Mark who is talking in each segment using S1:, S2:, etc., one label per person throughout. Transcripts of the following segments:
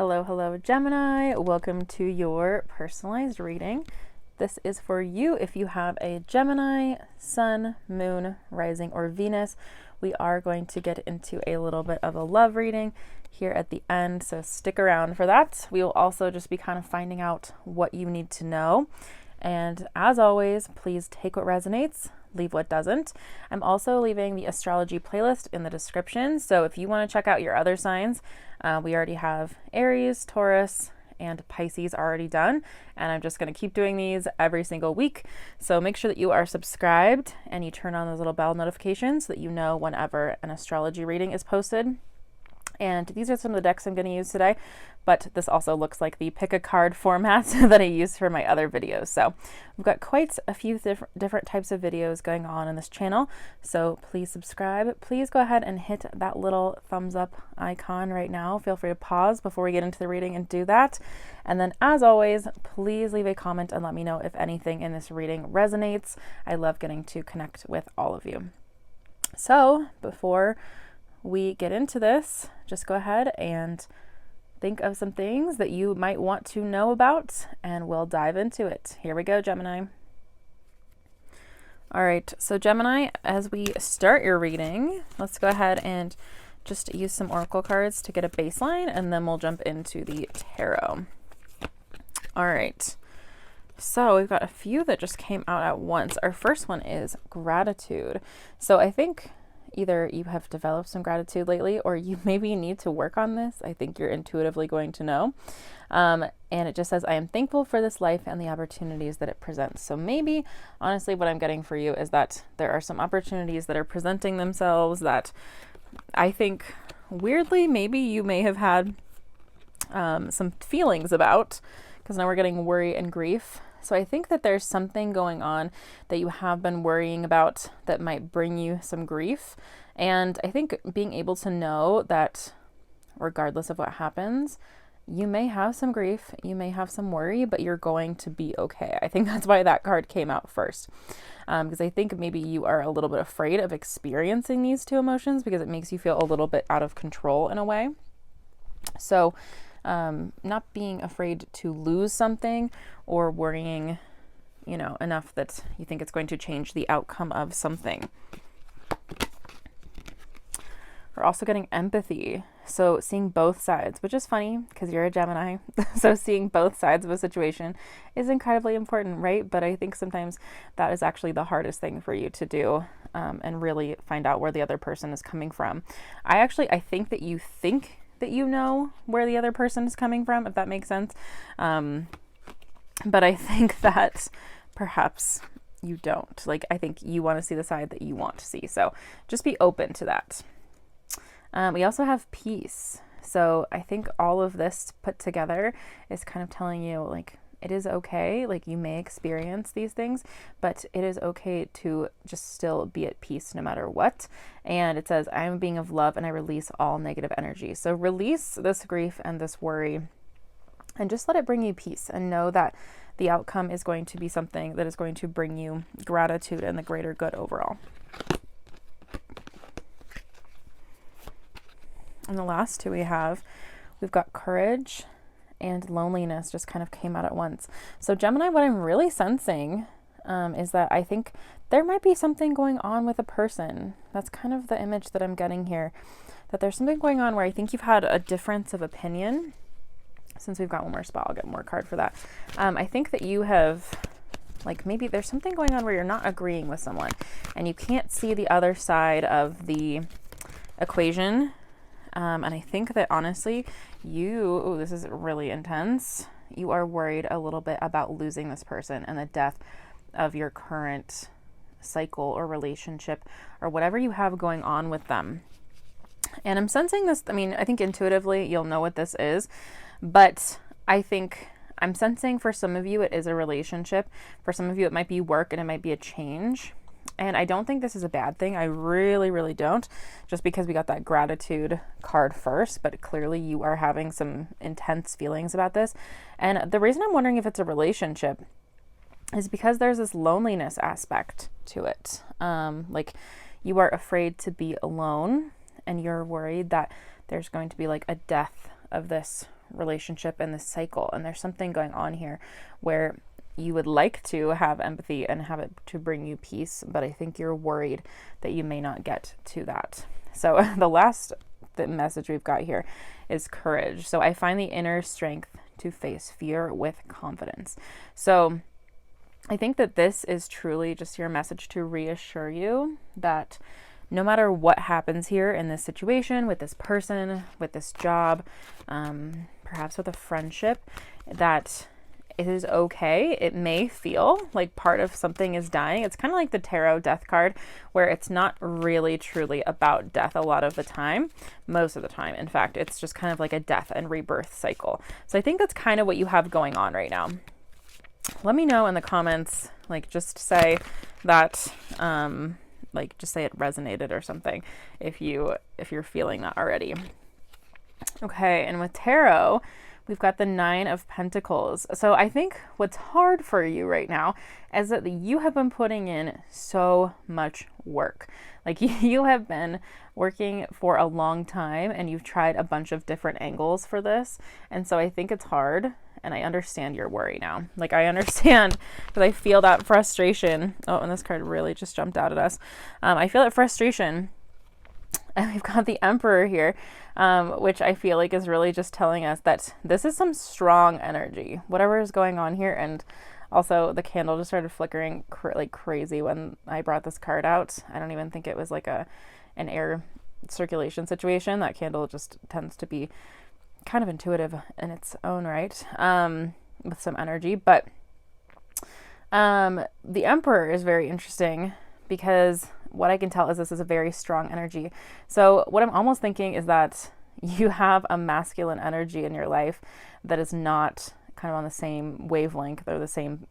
S1: Hello, Gemini. Welcome to your personalized reading. This is for you if you have a Gemini, Sun, Moon, Rising, or Venus. We are going to get into a little bit of a love reading here at the end, so stick around for that. We will also just be kind of finding out what you need to know. And as always, please take what resonates, leave what doesn't. I'm also leaving the astrology playlist in the description, so if you want to check out your other signs, we already have Aries, Taurus, and Pisces already done, and I'm just going to keep doing these every single week. So make sure that you are subscribed and you turn on those little bell notifications so that you know whenever an astrology reading is posted. And these are some of the decks I'm going to use today, but this also looks like the pick a card format that I use for my other videos. So we've got quite a few different types of videos going on in this channel. So please subscribe. Please go ahead and hit that little thumbs up icon right now. Feel free to pause before we get into the reading and do that. And then as always, please leave a comment and let me know if anything in this reading resonates. I love getting to connect with all of you. So before we get into this, just go ahead and think of some things that you might want to know about, and we'll dive into it. Here we go, Gemini. All right, so Gemini, as we start your reading, let's go ahead and just use some oracle cards to get a baseline, and then we'll jump into the tarot. All right, so we've got a few that just came out at once. Our first one is gratitude. So I think either you have developed some gratitude lately, or you maybe need to work on this. I think you're intuitively going to know. And it just says, I am thankful for this life and the opportunities that it presents. So maybe, honestly, what I'm getting for you is that there are some opportunities that are presenting themselves that I think, weirdly, maybe you may have had some feelings about, because now we're getting worry and grief. So I think that there's something going on that you have been worrying about that might bring you some grief. And I think being able to know that regardless of what happens, you may have some grief, you may have some worry, but you're going to be okay. I think that's why that card came out first. Because I think maybe you are a little bit afraid of experiencing these two emotions because it makes you feel a little bit out of control in a way. So not being afraid to lose something or worrying, enough that you think it's going to change the outcome of something. We're also getting empathy. So seeing both sides, which is funny because you're a Gemini. So seeing both sides of a situation is incredibly important, right? But I think sometimes that is actually the hardest thing for you to do, and really find out where the other person is coming from. I think that you think that you know where the other person is coming from, if that makes sense. But I think that perhaps you don't. I think you want to see the side that you want to see. So just be open to that. We also have peace. So I think all of this put together is kind of telling you, it is okay. You may experience these things, but it is okay to just still be at peace no matter what. And it says, I am a being of love and I release all negative energy. So release this grief and this worry and just let it bring you peace, and know that the outcome is going to be something that is going to bring you gratitude and the greater good overall. And the last two we've got courage and loneliness just kind of came out at once. So Gemini, what I'm really sensing is that I think there might be something going on with a person. That's kind of the image that I'm getting here, that there's something going on where I think you've had a difference of opinion. Since we've got one more spot, I'll get more card for that. I think that you have, maybe there's something going on where you're not agreeing with someone and you can't see the other side of the equation. And I think that honestly, this is really intense. You are worried a little bit about losing this person and the death of your current cycle or relationship or whatever you have going on with them. And I'm sensing this, I think intuitively you'll know what this is, but I think I'm sensing for some of you it is a relationship. For some of you it might be work and it might be a change. And I don't think this is a bad thing. I really, really don't, just because we got that gratitude card first, but clearly you are having some intense feelings about this. And the reason I'm wondering if it's a relationship is because there's this loneliness aspect to it. You are afraid to be alone and you're worried that there's going to be a death of this relationship and this cycle. And there's something going on here where you would like to have empathy and have it to bring you peace, but I think you're worried that you may not get to that. So the message we've got here is courage. So I find the inner strength to face fear with confidence. So I think that this is truly just your message to reassure you that no matter what happens here in this situation, with this person, with this job, perhaps with a friendship, that it is okay. It may feel like part of something is dying. It's kind of like the tarot death card, where it's not really truly about death a lot of the time, most of the time. In fact, it's just kind of like a death and rebirth cycle. So I think that's kind of what you have going on right now. Let me know in the comments, like just say that, like just say it resonated or something if you're feeling that already. Okay, and with tarot, we've got the 9 of Pentacles. So I think what's hard for you right now is that you have been putting in so much work. Like you have been working for a long time and you've tried a bunch of different angles for this. And so I think it's hard, and I understand your worry now. Like I understand, because I feel that frustration. Oh, and this card really just jumped out at us. I feel that frustration. And we've got the Emperor here, which I feel like is really just telling us that this is some strong energy, whatever is going on here. And also the candle just started flickering like crazy when I brought this card out. I don't even think it was like an air circulation situation. That candle just tends to be kind of intuitive in its own right, with some energy. But the Emperor is very interesting because what I can tell is this is a very strong energy. So what I'm almost thinking is that you have a masculine energy in your life that is not kind of on the same wavelength or the same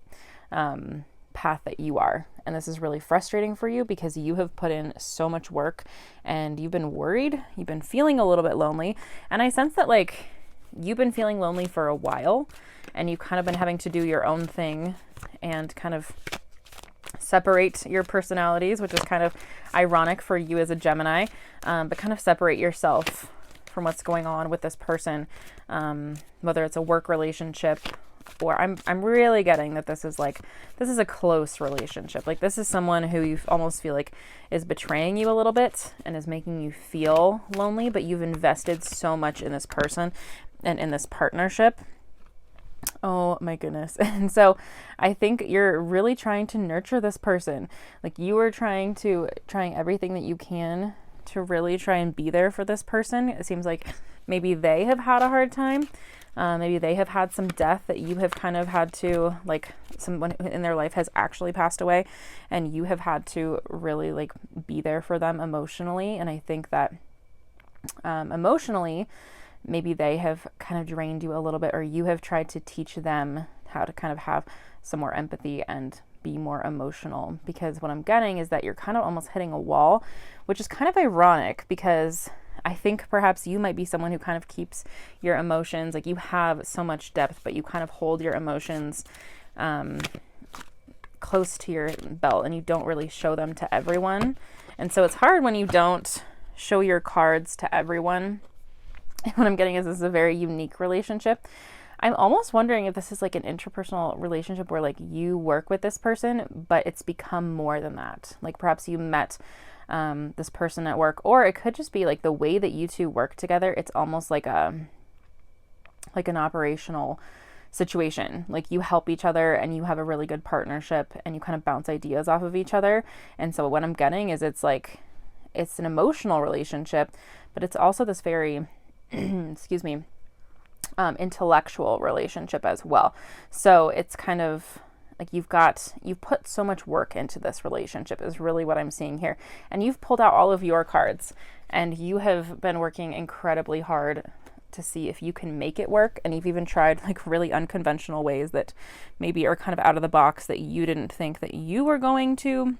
S1: path that you are. And this is really frustrating for you because you have put in so much work and you've been worried, you've been feeling a little bit lonely. And I sense that like you've been feeling lonely for a while and you've kind of been having to do your own thing and kind of separate your personalities, which is kind of ironic for you as a Gemini, but kind of separate yourself from what's going on with this person, whether it's a work relationship or I'm really getting that this is a close relationship. Like this is someone who you almost feel like is betraying you a little bit and is making you feel lonely, but you've invested so much in this person and in this partnership. Oh my goodness. And so I think you're really trying to nurture this person. Like you are trying everything that you can to really try and be there for this person. It seems like maybe they have had a hard time. Maybe they have had some death that you have kind of had to, like someone in their life has actually passed away and you have had to really like be there for them emotionally. And I think that emotionally, maybe they have kind of drained you a little bit, or you have tried to teach them how to kind of have some more empathy and be more emotional. Because what I'm getting is that you're kind of almost hitting a wall, which is kind of ironic because I think perhaps you might be someone who kind of keeps your emotions, like you have so much depth, but you kind of hold your emotions close to your belt and you don't really show them to everyone. And so it's hard when you don't show your cards to everyone. And what I'm getting is this is a very unique relationship. I'm almost wondering if this is like an interpersonal relationship where like you work with this person, but it's become more than that. Like perhaps you met this person at work, or it could just be like the way that you two work together. It's almost like an operational situation. Like you help each other and you have a really good partnership and you kind of bounce ideas off of each other. And so what I'm getting is it's an emotional relationship, but it's also this very excuse me, intellectual relationship as well. So it's kind of like you've put so much work into this relationship is really what I'm seeing here. And you've pulled out all of your cards and you have been working incredibly hard to see if you can make it work. And you've even tried like really unconventional ways that maybe are kind of out of the box that you didn't think that you were going to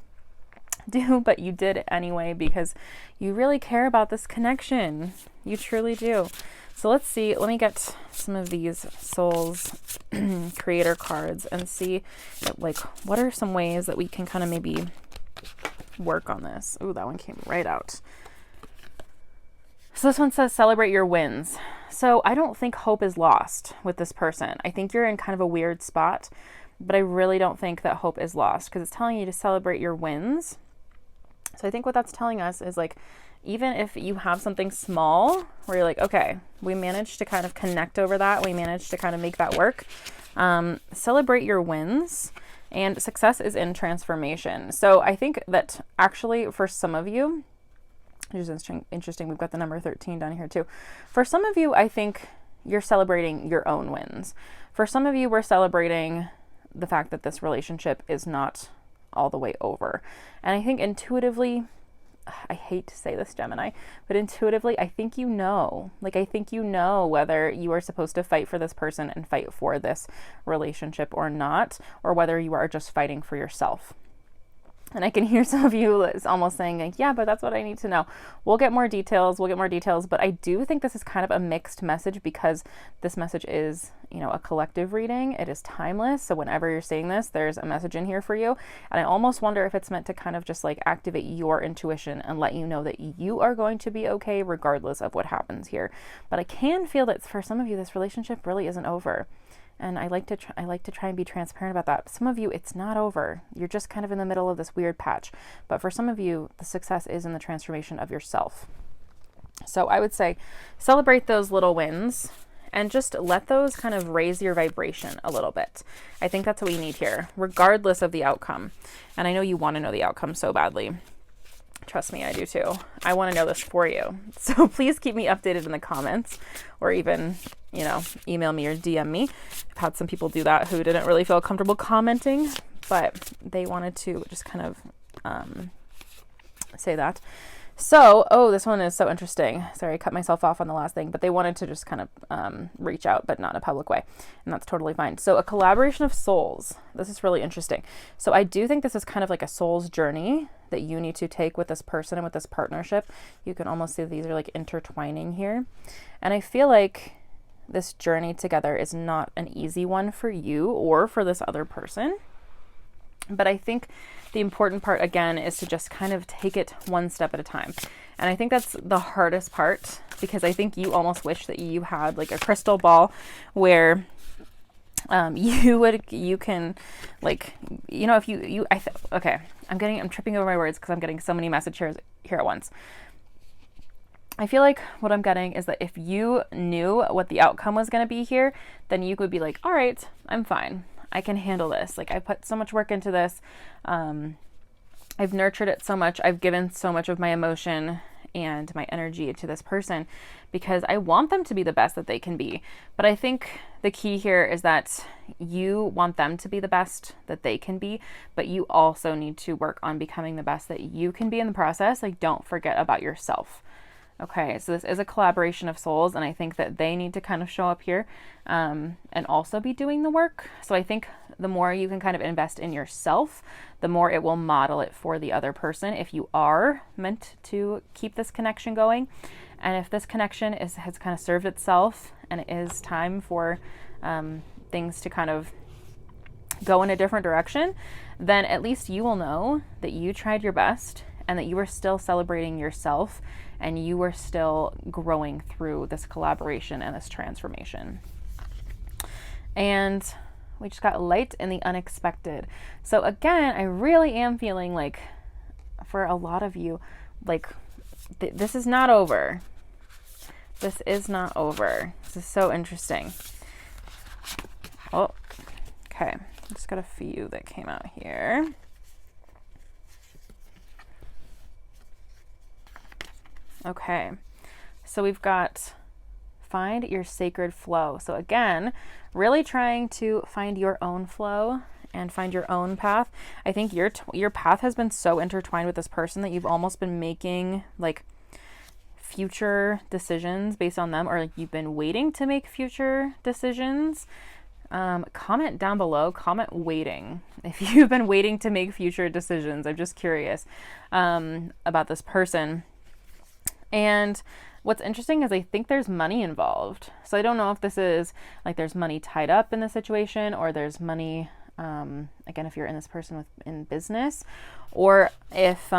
S1: do, but you did it anyway because you really care about this connection. You truly do. So let's see, let me get some of these souls creator cards and see like what are some ways that we can kind of maybe work on this. Ooh, that one came right out. So this one says celebrate your wins. So I don't think hope is lost with this person. I think you're in kind of a weird spot, but I really don't think that hope is lost because it's telling you to celebrate your wins. So I think what that's telling us is like, even if you have something small where you're like, okay, we managed to kind of connect over that, we managed to kind of make that work, celebrate your wins. And success is in transformation. So I think that actually for some of you, which is interesting, we've got the number 13 down here too. For some of you, I think you're celebrating your own wins. For some of you, we're celebrating the fact that this relationship is not all the way over. And I think intuitively, I hate to say this, Gemini, but intuitively, I think you know. Like, I think you know whether you are supposed to fight for this person and fight for this relationship or not, or whether you are just fighting for yourself. And I can hear some of you almost saying, like, yeah, but that's what I need to know. We'll get more details, but I do think this is kind of a mixed message because this message is, you know, a collective reading. It is timeless. So whenever you're seeing this, there's a message in here for you. And I almost wonder if it's meant to kind of just like activate your intuition and let you know that you are going to be okay regardless of what happens here. But I can feel that for some of you, this relationship really isn't over. And I like to try and be transparent about that. Some of you, it's not over. You're just kind of in the middle of this weird patch. But for some of you, the success is in the transformation of yourself. So I would say celebrate those little wins and just let those kind of raise your vibration a little bit. I think that's what we need here, regardless of the outcome. And I know you want to know the outcome so badly. Trust me, I do too. I want to know this for you. So please keep me updated in the comments or even, you know, email me or DM me. I've had some people do that who didn't really feel comfortable commenting, but they wanted to just kind of say that. So, oh, this one is so interesting. Sorry, I cut myself off on the last thing, but they wanted to just kind of reach out, but not in a public way. And that's totally fine. So a collaboration of souls. This is really interesting. So I do think this is kind of like a soul's journey that you need to take with this person and with this partnership. You can almost see these are like intertwining here. And I feel like this journey together is not an easy one for you or for this other person. But I think the important part, again, is to just kind of take it one step at a time. And I think that's the hardest part because I think you almost wish that you had like a crystal ball where you can like, you know, if okay, I'm tripping over my words because I'm getting so many messages here at once. I feel like what I'm getting is that if you knew what the outcome was going to be here, then you would be like, all right, I'm fine. I can handle this. Like I put so much work into this. I've nurtured it so much. I've given so much of my emotion and my energy to this person because I want them to be the best that they can be. But I think the key here is that you want them to be the best that they can be, but you also need to work on becoming the best that you can be in the process. Like don't forget about yourself. Okay, so this is a collaboration of souls, and I think that they need to kind of show up here and also be doing the work. So I think the more you can kind of invest in yourself, the more it will model it for the other person if you are meant to keep this connection going. And if this connection has kind of served itself and it is time for things to kind of go in a different direction, then at least you will know that you tried your best and that you are still celebrating yourself and you are still growing through this collaboration and this transformation. And we just got light in the unexpected. So again, I really am feeling like for a lot of you, like this is not over. This is not over. This is so interesting. Oh, okay. Just got a few that came out here. Okay, so we've got find your sacred flow. So again, really trying to find your own flow and find your own path. I think your path has been so intertwined with this person that you've almost been making like future decisions based on them, or like you've been waiting to make future decisions. Comment down below, comment waiting. If you've been waiting to make future decisions, I'm just curious about this person. And what's interesting is I think there's money involved. So I don't know if this is like there's money tied up in the situation or there's money, again, if you're in this person in business, or if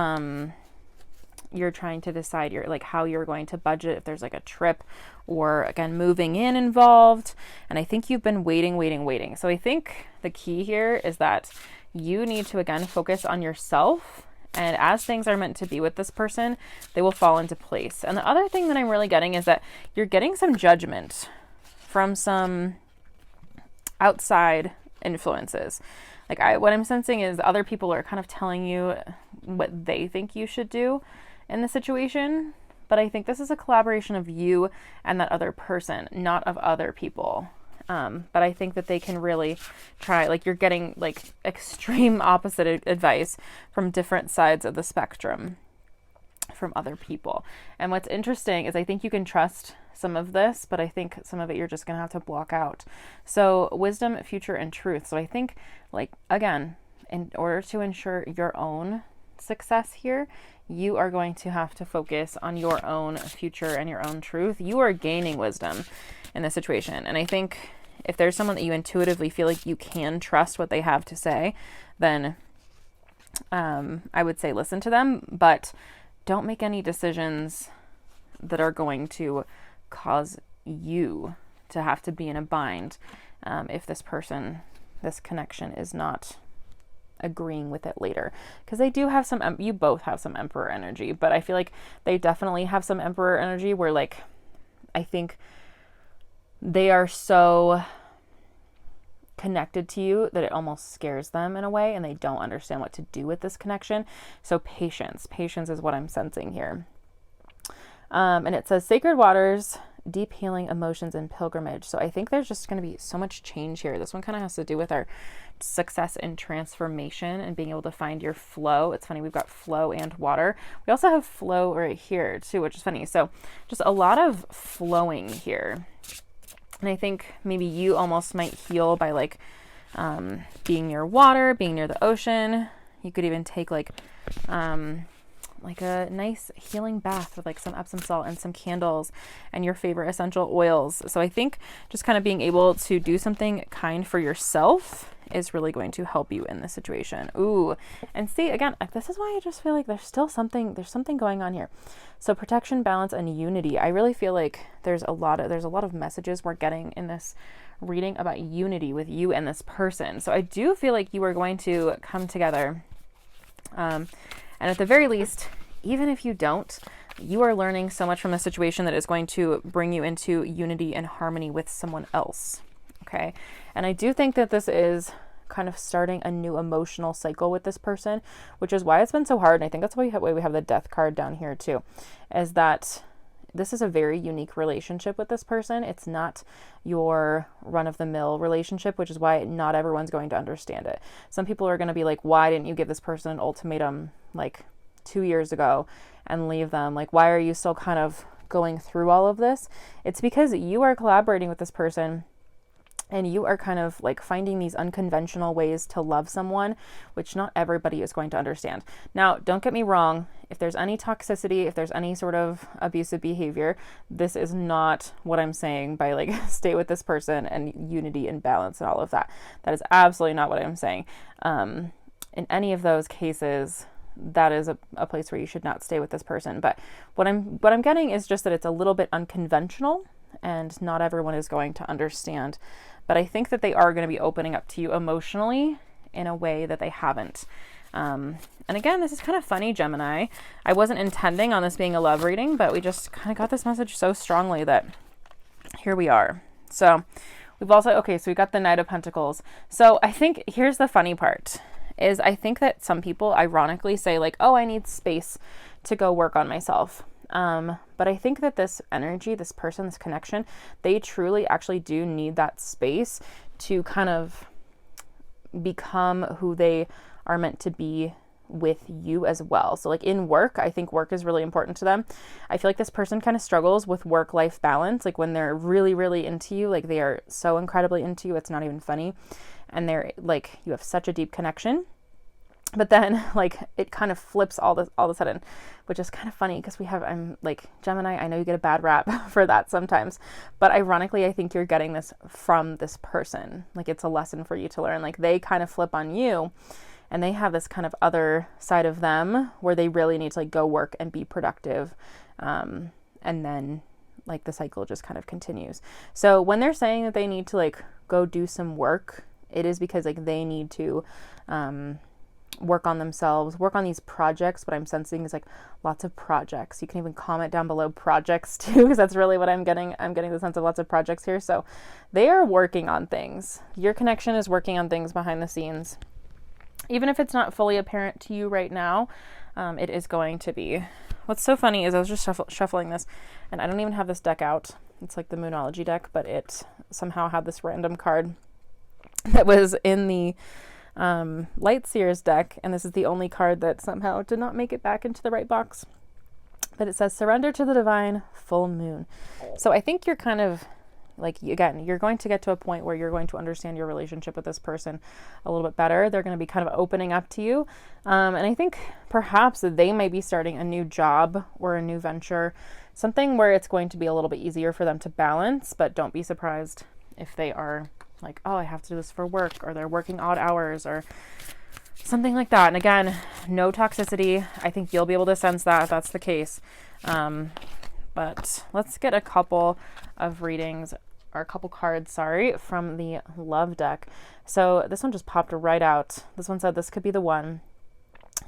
S1: you're trying to decide how you're going to budget, if there's like a trip or again, moving in involved. And I think you've been waiting. So I think the key here is that you need to again focus on yourself, and as things are meant to be with this person, they will fall into place. And the other thing that I'm really getting is that you're getting some judgment from some outside influences. What I'm sensing is other people are kind of telling you what they think you should do in the situation. But I think this is a collaboration of you and that other person, not of other people. But I think that they can really try, you're getting extreme opposite advice from different sides of the spectrum from other people. And what's interesting is I think you can trust some of this, but I think some of it you're just going to have to block out. So wisdom, future, and truth. So I think again, in order to ensure your own success here, you are going to have to focus on your own future and your own truth. You are gaining wisdom in this situation. And I think if there's someone that you intuitively feel like you can trust what they have to say, then I would say listen to them, but don't make any decisions that are going to cause you to have to be in a bind if this connection is not agreeing with it later. Because they do have you both have some Emperor energy, but I feel like they definitely have some Emperor energy where I think they are so connected to you that it almost scares them in a way, and they don't understand what to do with this connection. So patience is what I'm sensing here. And it says sacred waters, deep healing, emotions, and pilgrimage. So I think there's just going to be so much change here. This one kind of has to do with our success in transformation and being able to find your flow. It's funny, we've got flow and water. We also have flow right here too, which is funny. So just a lot of flowing here. And I think maybe you almost might heal by being near water, being near the ocean. You could even take a nice healing bath with some Epsom salt and some candles and your favorite essential oils. So I think just kind of being able to do something kind for yourself is really going to help you in this situation. Ooh, and see, again, this is why I just feel like there's something going on here. So protection, balance, and unity. I really feel like there's a lot of messages we're getting in this reading about unity with you and this person. So I do feel like you are going to come together. And at the very least, even if you don't, you are learning so much from the situation that is going to bring you into unity and harmony with someone else. Okay. And I do think that this is kind of starting a new emotional cycle with this person, which is why it's been so hard. And I think that's why we have the death card down here too, is that this is a very unique relationship with this person. It's not your run-of-the-mill relationship, which is why not everyone's going to understand it. Some people are going to be like, why didn't you give this person an ultimatum 2 years ago and leave them? Why are you still kind of going through all of this? It's because you are collaborating with this person and you are kind of finding these unconventional ways to love someone, which not everybody is going to understand. Now, don't get me wrong. If there's any toxicity, if there's any sort of abusive behavior, this is not what I'm saying by stay with this person and unity and balance and all of that. That is absolutely not what I'm saying. In any of those cases, that is a place where you should not stay with this person. But what I'm getting is just that it's a little bit unconventional and not everyone is going to understand. But I think that they are going to be opening up to you emotionally in a way that they haven't. And again, this is kind of funny, Gemini. I wasn't intending on this being a love reading, but we just kind of got this message so strongly that here we are. So we've also, so we got the Knight of Pentacles. So I think here's the funny part is I think that some people ironically say oh, I need space to go work on myself. But I think that this energy, this person, this connection, they truly actually do need that space to kind of become who they are meant to be with you as well. So in work, I think work is really important to them. I feel like this person kind of struggles with work-life balance. When they're really, really into you, they are so incredibly into you, it's not even funny. And they're you have such a deep connection. But then it kind of flips all of a sudden, which is kind of funny because I'm Gemini, I know you get a bad rap for that sometimes, but ironically, I think you're getting this from this person. It's a lesson for you to learn. They kind of flip on you and they have this kind of other side of them where they really need to like go work and be productive. And then like the cycle just kind of continues. So when they're saying that they need to like go do some work, it is because like they need to work on themselves, work on these projects. What I'm sensing is like lots of projects. You can even comment down below projects too, because that's really what I'm getting. I'm getting the sense of lots of projects here. So they are working on things. Your connection is working on things behind the scenes. Even if it's not fully apparent to you right now, it is going to be. What's so funny is I was just shuffling this, and I don't even have this deck out. It's like the Moonology deck, but it somehow had this random card that was in the Light Seers deck, and this is the only card that somehow did not make it back into the right box. But it says, surrender to the divine full moon. So I think you're kind of like, again, you're going to get to a point where you're going to understand your relationship with this person a little bit better. They're going to be kind of opening up to you. And I think perhaps they may be starting a new job or a new venture, something where it's going to be a little bit easier for them to balance, but don't be surprised if they are like, oh, I have to do this for work, or they're working odd hours or something like that. And again, no toxicity. I think you'll be able to sense that if that's the case. But let's get a couple of readings, or a couple cards, sorry, from the love deck. So this one just popped right out. This one said, this could be the one.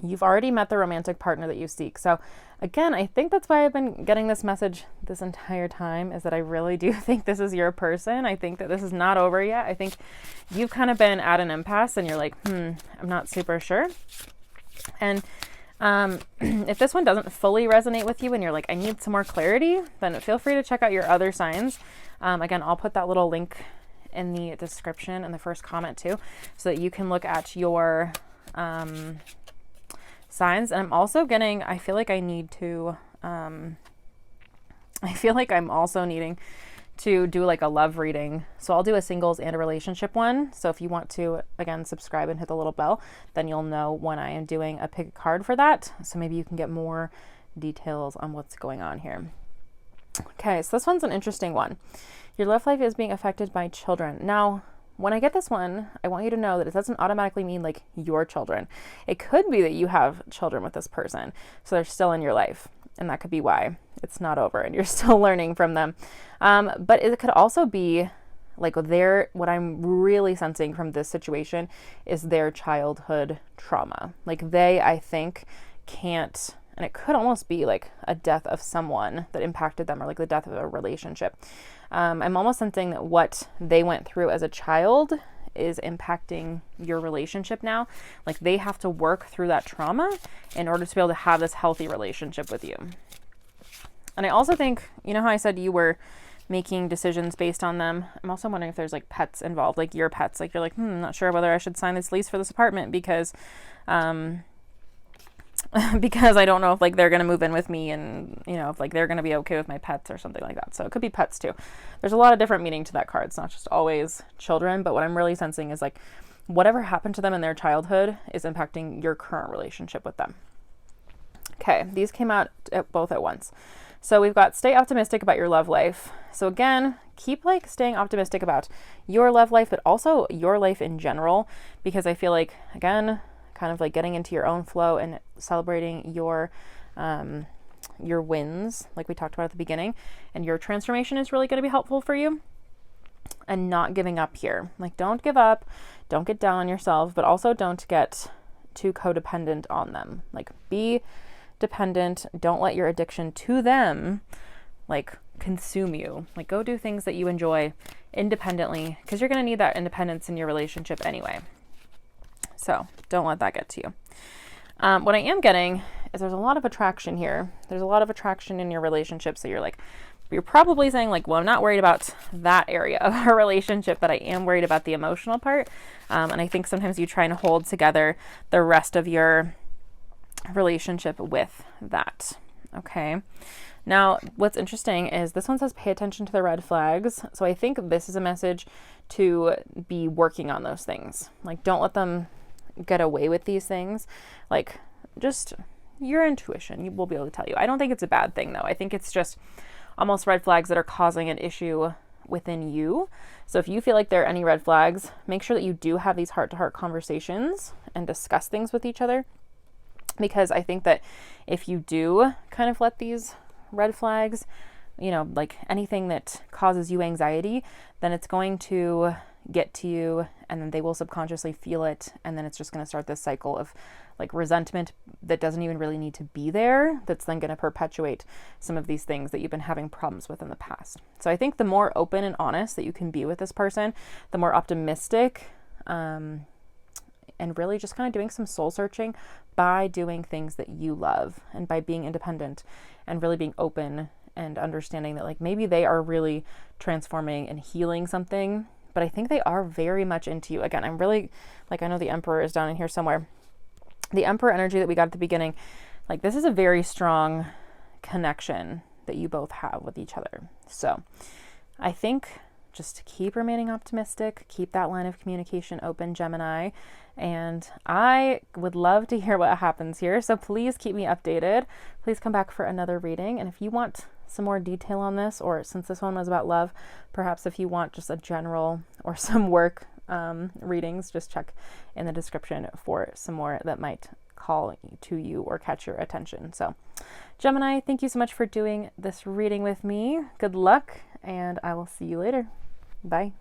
S1: You've already met the romantic partner that you seek. So again, I think that's why I've been getting this message this entire time, is that I really do think this is your person. I think that this is not over yet. I think you've kind of been at an impasse and you're like, I'm not super sure. And if this one doesn't fully resonate with you and you're like, I need some more clarity, then feel free to check out your other signs. Again, I'll put that little link in the description and the first comment too, so that you can look at your signs. And I'm also getting, I feel like I'm also needing to do like a love reading. So I'll do a singles and a relationship one. So if you want to, again, subscribe and hit the little bell, then you'll know when I am doing a pick a card for that. So maybe you can get more details on what's going on here. Okay, so this one's an interesting one. Your love life is being affected by children. Now, when I get this one, I want you to know that it doesn't automatically mean like your children. It could be that you have children with this person, so they're still in your life, and that could be why it's not over and you're still learning from them. But it could also be like what I'm really sensing from this situation is their childhood trauma. Like they, I think, can't, and it could almost be like a death of someone that impacted them, or like the death of a relationship. I'm almost sensing that what they went through as a child is impacting your relationship now. Like they have to work through that trauma in order to be able to have this healthy relationship with you. And I also think, you know how I said you were making decisions based on them? I'm also wondering if there's like pets involved, like your pets. Like you're like, I'm not sure whether I should sign this lease for this apartment because because I don't know if like they're going to move in with me, and you know, if like they're going to be okay with my pets or something like that. So it could be pets too. There's a lot of different meaning to that card. It's not just always children, but what I'm really sensing is like whatever happened to them in their childhood is impacting your current relationship with them. Okay, these came out both at once. So we've got stay optimistic about your love life. So again, keep like staying optimistic about your love life, but also your life in general, because I feel like, again, kind of like getting into your own flow and celebrating your wins, like we talked about at the beginning, and your transformation is really going to be helpful for you. And not giving up here. Like don't give up, don't get down on yourself, but also don't get too codependent on them. Like be dependent. Don't let your addiction to them like consume you. Like go do things that you enjoy independently, because you're going to need that independence in your relationship anyway. So don't let that get to you. What I am getting is there's a lot of attraction here. There's a lot of attraction in your relationship. So you're probably saying like, well, I'm not worried about that area of our relationship, but I am worried about the emotional part. And I think sometimes you try and hold together the rest of your relationship with that. Okay. Now, what's interesting is this one says pay attention to the red flags. So I think this is a message to be working on those things. Like don't let them get away with these things. Like just your intuition will be able to tell you. I don't think it's a bad thing though. I think it's just almost red flags that are causing an issue within you. So if you feel like there are any red flags, make sure that you do have these heart-to-heart conversations and discuss things with each other. Because I think that if you do kind of let these red flags, you know, like anything that causes you anxiety, then it's going to get to you, and then they will subconsciously feel it, and then it's just going to start this cycle of like resentment that doesn't even really need to be there, that's then going to perpetuate some of these things that you've been having problems with in the past. So I think the more open and honest that you can be with this person, the more optimistic, and really just kind of doing some soul searching by doing things that you love, and by being independent and really being open and understanding that like maybe they are really transforming and healing something, but I think they are very much into you. Again, I'm really, like, I know the Emperor is down in here somewhere. The Emperor energy that we got at the beginning, like this is a very strong connection that you both have with each other. So I think just keep remaining optimistic, keep that line of communication open, Gemini, and I would love to hear what happens here. So please keep me updated. Please come back for another reading. And if you want some more detail on this, or since this one was about love, perhaps if you want just a general or some work readings, just check in the description for some more that might call to you or catch your attention. So Gemini, thank you so much for doing this reading with me. Good luck, and I will see you later. Bye.